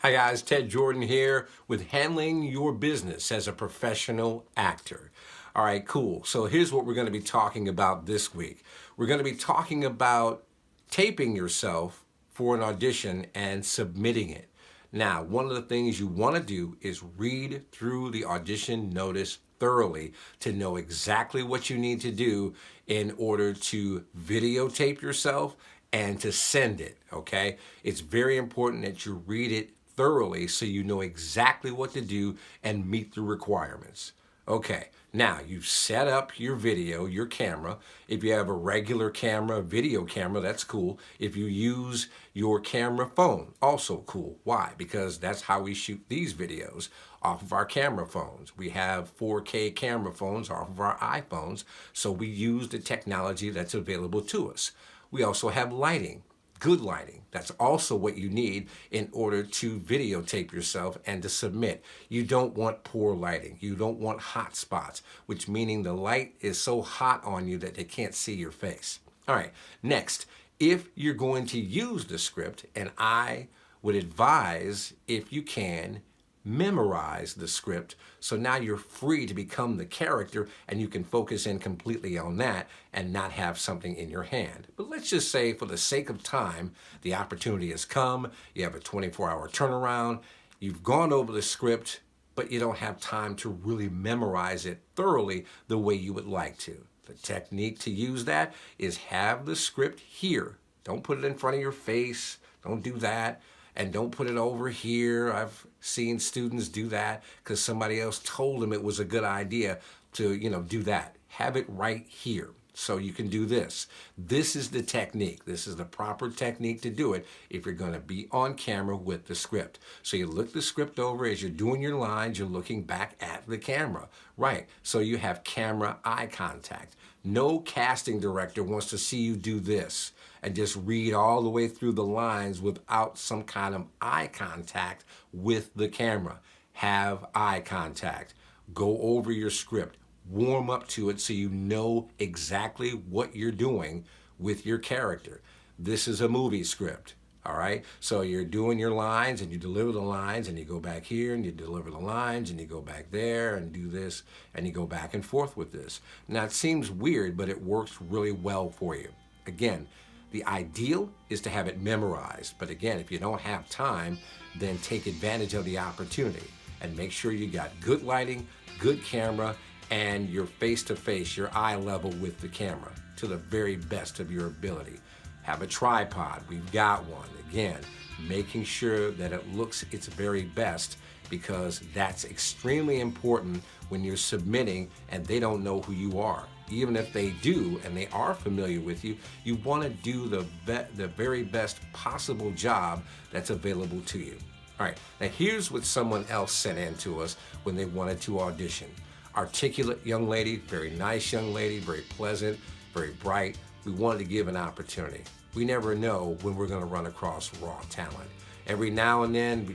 Hi guys, Ted Jordan here with Handling Your Business as a Professional Actor. All right, cool. So here's what we're going to be talking about this week. We're going to be talking about taping yourself for an audition and submitting it. Now, one of the things you want to do is read through the audition notice thoroughly to know exactly what you need to do in order to videotape yourself and to send it, okay? It's very important that you read it thoroughly so you know exactly what to do and meet the requirements. Okay, now you've set up your video, your camera. If you have a regular camera, video camera, that's cool. If you use your camera phone, also cool. Why? Because that's how we shoot these videos, off of our camera phones. We have 4K camera phones off of our iPhones, so we use the technology that's available to us. We also have lighting. Good lighting. That's also what you need in order to videotape yourself and to submit. You don't want poor lighting. You don't want hot spots, which meaning the light is so hot on you that they can't see your face. All right, next, if you're going to use the script, and I would advise, if you can, memorize the script so now you're free to become the character and you can focus in completely on that and not have something in your hand. But let's just say, for the sake of time, the opportunity has come, you have a 24-hour turnaround, you've gone over the script, but you don't have time to really memorize it thoroughly the way you would like to. The technique to use that is have the script here. Don't put it in front of your face. Don't do that. And don't put it over here. I've seen students do that because somebody else told them it was a good idea to, do that. Have it right here so you can do this. This is the technique. This is the proper technique to do it if you're going to be on camera with the script. So you look the script over as you're doing your lines, you're looking back at the camera. Right. So you have camera eye contact. No casting director wants to see you do this and just read all the way through the lines without some kind of eye contact with the camera. Have eye contact. Go over your script. Warm up to it so you know exactly what you're doing with your character. This is a movie script. All right, so you're doing your lines and you deliver the lines and you go back here and you deliver the lines and you go back there and do this and you go back and forth with this. Now it seems weird, but it works really well for you. Again, the ideal is to have it memorized, but again, if you don't have time, then take advantage of the opportunity and make sure you got good lighting, good camera, and you're face-to-face, your eye level with the camera to the very best of your ability. Have a tripod, we've got one. Again, making sure that it looks its very best, because that's extremely important when you're submitting and they don't know who you are. Even if they do and they are familiar with you, you want to do the very best possible job that's available to you. All right, now here's what someone else sent in to us when they wanted to audition. Articulate young lady, very nice young lady, very pleasant, very bright. We wanted to give an opportunity. We never know when we're going to run across raw talent. Every now and then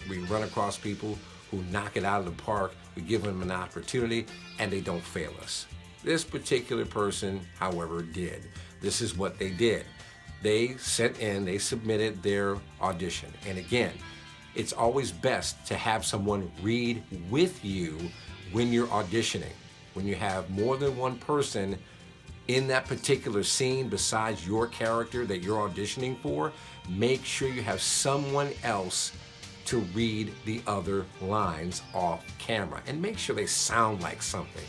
we run across people who knock it out of the park. We give them an opportunity and they don't fail us. This particular person, however, did. This is what they did. They submitted their audition. And again, it's always best to have someone read with you when you're auditioning. When you have more than one person in that particular scene besides your character that you're auditioning for, make sure you have someone else to read the other lines off camera. And make sure they sound like something.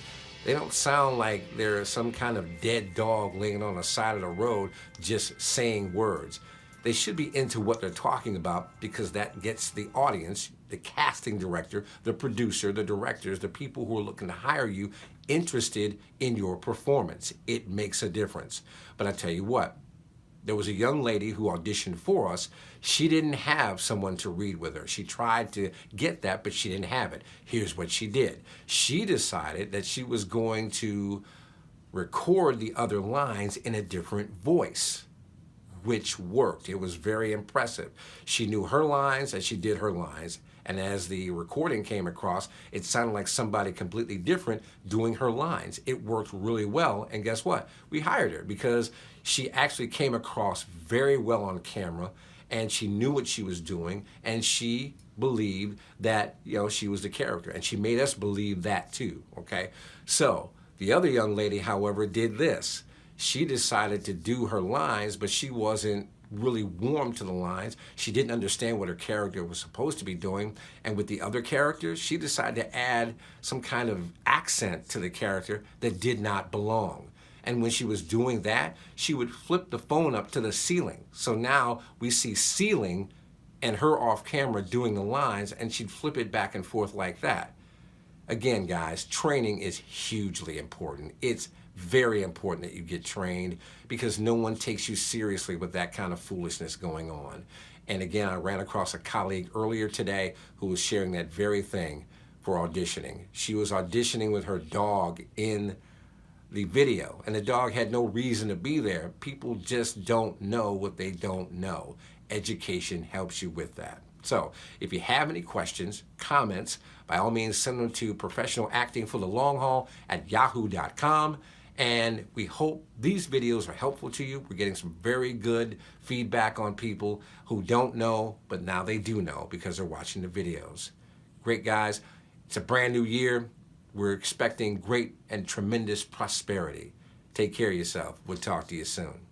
They don't sound like they're some kind of dead dog laying on the side of the road just saying words. They should be into what they're talking about, because that gets the audience, the casting director, the producer, the directors, the people who are looking to hire you, interested in your performance. It makes a difference. But I tell you what, there was a young lady who auditioned for us. She didn't have someone to read with her. She tried to get that, but she didn't have it. Here's what she did. She decided that she was going to record the other lines in a different voice, which worked. It was very impressive. She knew her lines and she did her lines. And as the recording came across, it sounded like somebody completely different doing her lines. It worked really well. And guess what? We hired her because she actually came across very well on camera and she knew what she was doing, and she believed that, she was the character, and she made us believe that too, okay? So the other young lady, however, did this. She decided to do her lines, but she wasn't really warm to the lines. She didn't understand what her character was supposed to be doing. And with the other characters, she decided to add some kind of accent to the character that did not belong. And when she was doing that, she would flip the phone up to the ceiling. So now we see ceiling and her off camera doing the lines, and she'd flip it back and forth like that. Again, guys, training is hugely important. It's very important that you get trained, because no one takes you seriously with that kind of foolishness going on. And again, I ran across a colleague earlier today who was sharing that very thing for auditioning. She was auditioning with her dog in the video, and the dog had no reason to be there. People just don't know what they don't know. Education helps you with that. So if you have any questions, comments, by all means send them to professionalactingforthelonghall@yahoo.com. And we hope these videos are helpful to you. We're getting some very good feedback on people who don't know, but now they do know because they're watching the videos. Great, guys. It's a brand new year. We're expecting great and tremendous prosperity. Take care of yourself. We'll talk to you soon.